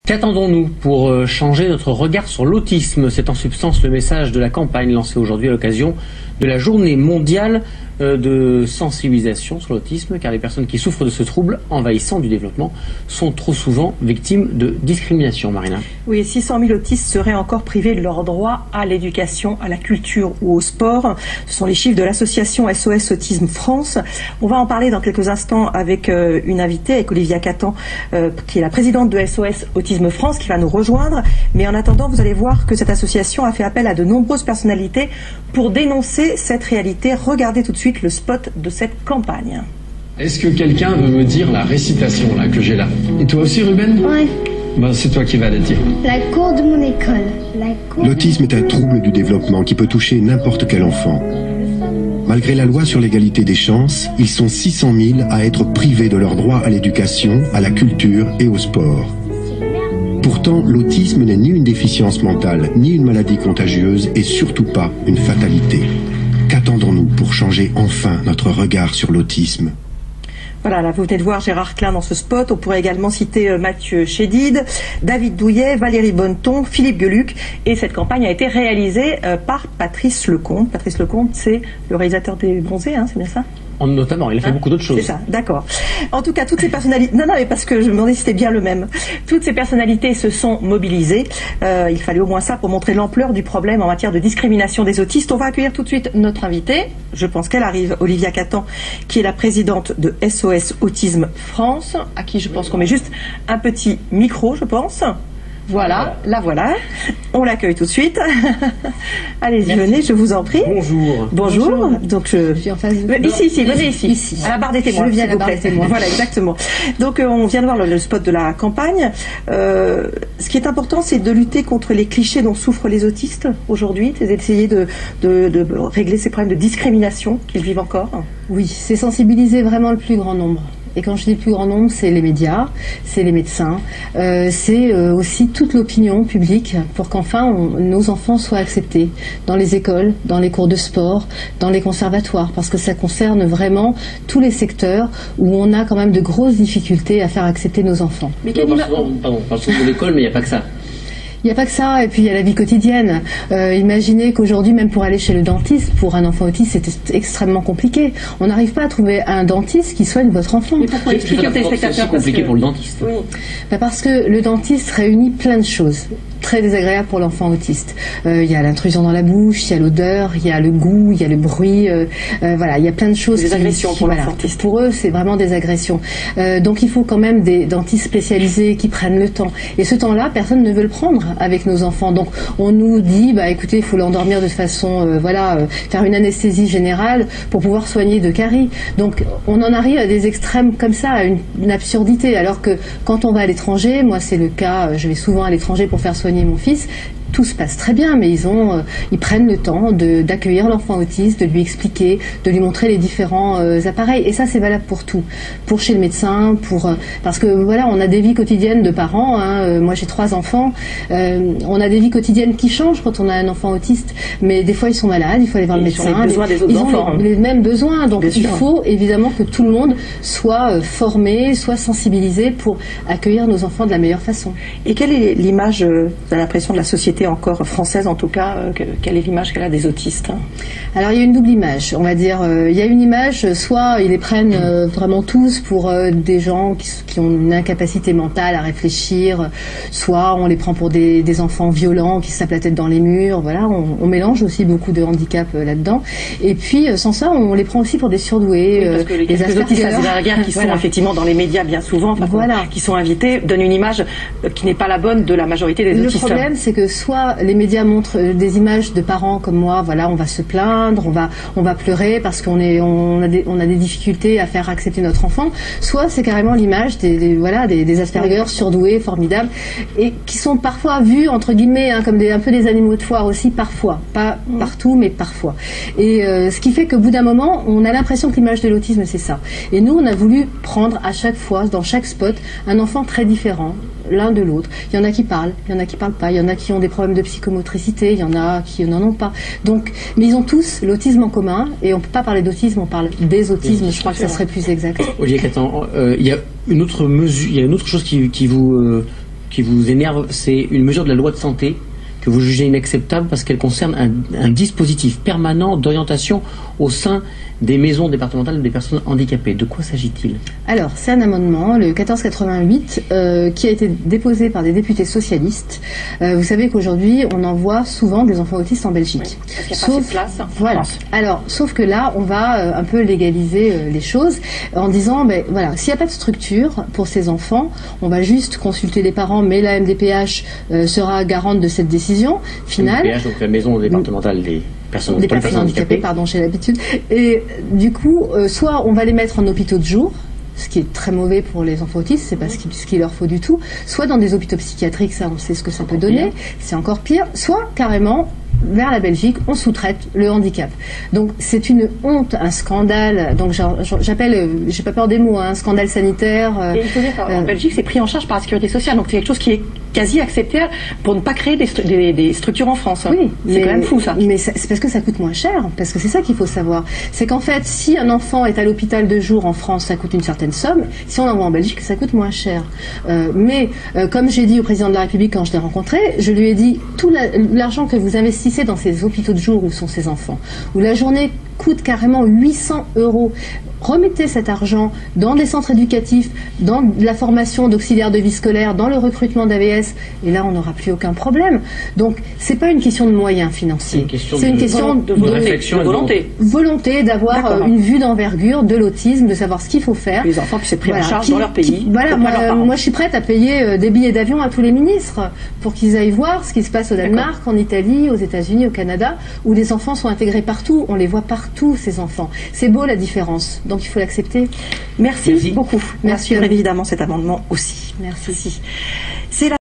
Qu'attendons-nous pour changer notre regard sur l'autisme? C'est en substance le message de la campagne lancée aujourd'hui à l'occasion de la journée mondiale de sensibilisation sur l'autisme, car les personnes qui souffrent de ce trouble envahissant du développement sont trop souvent victimes de discrimination. Marina. Oui, 600 000 autistes seraient encore privés de leur droit à l'éducation, à la culture ou au sport. Ce sont les chiffres de l'association SOS Autisme France. On va en parler dans quelques instants avec une invitée, avec Olivia Catan, qui est la présidente de SOS Autisme France, qui va nous rejoindre. Mais en attendant, vous allez voir que cette association a fait appel à de nombreuses personnalités pour dénoncer cette réalité. Regardez tout de suite le spot de cette campagne. Est-ce que quelqu'un veut me dire la récitation là que j'ai là? Et toi aussi, Ruben? Oui. Ben, c'est toi qui vas la dire. La cour de mon école. L'autisme est un trouble du développement qui peut toucher n'importe quel enfant. Malgré la loi sur l'égalité des chances, ils sont 600 000 à être privés de leur droit à l'éducation, à la culture et au sport. Pourtant, l'autisme n'est ni une déficience mentale, ni une maladie contagieuse et surtout pas une fatalité. Qu'attendons-nous pour changer enfin notre regard sur l'autisme? Voilà, là, vous venez de voir Gérard Klein dans ce spot. On pourrait également citer Mathieu Chédid, David Douillet, Valérie Bonneton, Philippe Geluc. Et cette campagne a été réalisée par Patrice Lecomte. Patrice Lecomte, c'est le réalisateur des Bronzés, hein, c'est bien ça? Notamment, il a fait beaucoup d'autres choses. C'est ça, d'accord. En tout cas, toutes ces personnalités... Non, mais parce que je me demandais si c'était bien le même. Toutes ces personnalités se sont mobilisées. Il fallait au moins ça pour montrer l'ampleur du problème en matière de discrimination des autistes. On va accueillir tout de suite notre invitée. Je pense qu'elle arrive, Olivia Catan, qui est la présidente de SOS Autisme France, à qui je pense qu'on met juste un petit micro, je pense. Voilà, la voilà. On l'accueille tout de suite. Allez-y, venez, je vous en prie. Bonjour. Bonjour. Donc je suis en face de... Ici, venez ici. À la barre des témoins. Je viens à la barre des témoins. Voilà, exactement. Donc on vient de voir le spot de la campagne. Ce qui est important, c'est de lutter contre les clichés dont souffrent les autistes aujourd'hui, c'est d'essayer de régler ces problèmes de discrimination qu'ils vivent encore. Oui, c'est sensibiliser vraiment le plus grand nombre. Et quand je dis le plus grand nombre, c'est les médias, c'est les médecins, c'est aussi toute l'opinion publique pour qu'enfin nos enfants soient acceptés dans les écoles, dans les cours de sport, dans les conservatoires, parce que ça concerne vraiment tous les secteurs où on a quand même de grosses difficultés à faire accepter nos enfants. Mais on parle souvent de l'école, mais il n'y a pas que ça. Il n'y a pas que ça, et puis il y a la vie quotidienne. Imaginez qu'aujourd'hui, même pour aller chez le dentiste, pour un enfant autiste, c'est extrêmement compliqué. On n'arrive pas à trouver un dentiste qui soigne votre enfant. Mais pourquoi expliquer aux téléspectateurs? C'est compliqué pour le dentiste. Oui. Parce que le dentiste réunit plein de choses très désagréables pour l'enfant autiste. Il y a l'intrusion dans la bouche, il y a l'odeur, il y a le goût, il y a le bruit. Voilà, il y a plein de choses. Des agressions pour l'enfant autiste. Pour eux, c'est vraiment des agressions. Donc il faut quand même des dentistes spécialisés qui prennent le temps. Et ce temps-là, personne ne veut le prendre avec nos enfants. Donc on nous dit, bah écoutez, il faut l'endormir de façon, faire une anesthésie générale pour pouvoir soigner de caries. Donc on en arrive à des extrêmes comme ça, à une absurdité. Alors que quand on va à l'étranger, moi c'est le cas, je vais souvent à l'étranger pour faire soigner mon fils. Tout se passe très bien, mais ils prennent le temps d'accueillir l'enfant autiste, de lui expliquer, de lui montrer les différents appareils. Et ça, c'est valable pour tout. Pour chez le médecin, parce que voilà, on a des vies quotidiennes de parents. Moi, j'ai 3 enfants. On a des vies quotidiennes qui changent quand on a un enfant autiste. Mais des fois, ils sont malades, il faut aller voir le médecin. Ils ont les mêmes besoins. Donc, il faut évidemment que tout le monde soit formé, soit sensibilisé pour accueillir nos enfants de la meilleure façon. Et quelle est l'image, vous avez l'impression, de la société encore française en tout cas, quelle est l'image qu'elle a des autistes? Alors il y a une double image, on va dire. Il y a une image, soit ils les prennent vraiment tous pour des gens qui ont une incapacité mentale à réfléchir, soit on les prend pour des enfants violents qui se tapent la tête dans les murs. Voilà, on mélange aussi beaucoup de handicaps là-dedans. Et puis sans ça, on les prend aussi pour des surdoués. Oui, parce que les autistes Asperger qui sont effectivement dans les médias bien souvent, qui sont invités, donnent une image qui n'est pas la bonne de la majorité des autistes. Le problème, c'est que soit les médias montrent des images de parents comme moi, voilà, on va se plaindre, on va pleurer parce qu'on a des difficultés à faire accepter notre enfant, soit c'est carrément l'image des Asperger surdoués, formidables, et qui sont parfois vus, entre guillemets, comme un peu des animaux de foire aussi, parfois. Pas partout, mais parfois. Et ce qui fait qu'au bout d'un moment, on a l'impression que l'image de l'autisme, c'est ça. Et nous, on a voulu prendre à chaque fois, dans chaque spot, un enfant très différent, l'un de l'autre. Il y en a qui parlent, il y en a qui parlent pas, il y en a qui ont des problèmes de psychomotricité, il y en a qui n'en ont pas. Donc, mais ils ont tous l'autisme en commun, et on ne peut pas parler d'autisme, on parle des autismes, je crois que ça serait plus exact. Olivier Catan, il y a une autre mesure, il y a une autre chose qui vous qui vous énerve, c'est une mesure de la loi de santé que vous jugez inacceptable parce qu'elle concerne un dispositif permanent d'orientation au sein des maisons départementales des personnes handicapées. De quoi s'agit-il? Alors, c'est un amendement, le 1488, qui a été déposé par des députés socialistes. Vous savez qu'aujourd'hui, on envoie souvent des enfants autistes en Belgique. Oui, parce qu'il n'y a pas assez de place en voilà. France. Alors, sauf que là, on va un peu légaliser les choses en disant, ben voilà, s'il n'y a pas de structure pour ces enfants, on va juste consulter les parents, mais la MDPH sera garante de cette décision finale. MDPH, donc la maison départementale des personnes handicapées, pardon, j'ai l'habitude. Et du coup, soit on va les mettre en hôpitaux de jour, ce qui est très mauvais pour les enfants autistes, c'est pas ce qu'il leur faut du tout, soit dans des hôpitaux psychiatriques, ça on sait ce que ça peut donner, c'est encore pire, soit carrément vers la Belgique, on sous-traite le handicap. Donc c'est une honte, un scandale. Donc j'appelle, j'ai pas peur des mots, un scandale sanitaire. Et il faut dire qu'en Belgique, c'est pris en charge par la sécurité sociale. Donc c'est quelque chose qui est quasi accepté pour ne pas créer des structures en France. Oui, c'est quand même fou ça. Mais c'est parce que ça coûte moins cher. Parce que c'est ça qu'il faut savoir. C'est qu'en fait, si un enfant est à l'hôpital de jour en France, ça coûte une certaine somme. Si on l'envoie en Belgique, ça coûte moins cher. Mais comme j'ai dit au président de la République quand je l'ai rencontré, je lui ai dit tout l'argent que vous investissez dans ces hôpitaux de jour où sont ces enfants, où la journée coûte carrément 800 €. Remettez cet argent dans des centres éducatifs, dans la formation d'auxiliaires de vie scolaire, dans le recrutement d'AVS, et là on n'aura plus aucun problème. Donc c'est pas une question de moyens financiers, c'est une question de réflexion, de volonté d'avoir une vue d'envergure de l'autisme, de savoir ce qu'il faut faire. Les enfants puissent être pris en charge dans leur pays. Moi je suis prête à payer des billets d'avion à tous les ministres pour qu'ils aillent voir ce qui se passe au Danemark, en Italie, aux États-Unis, au Canada, où les enfants sont intégrés partout, on les voit partout ces enfants. C'est beau la différence. Donc il faut l'accepter. Merci beaucoup. Merci évidemment cet amendement aussi. Merci. C'est la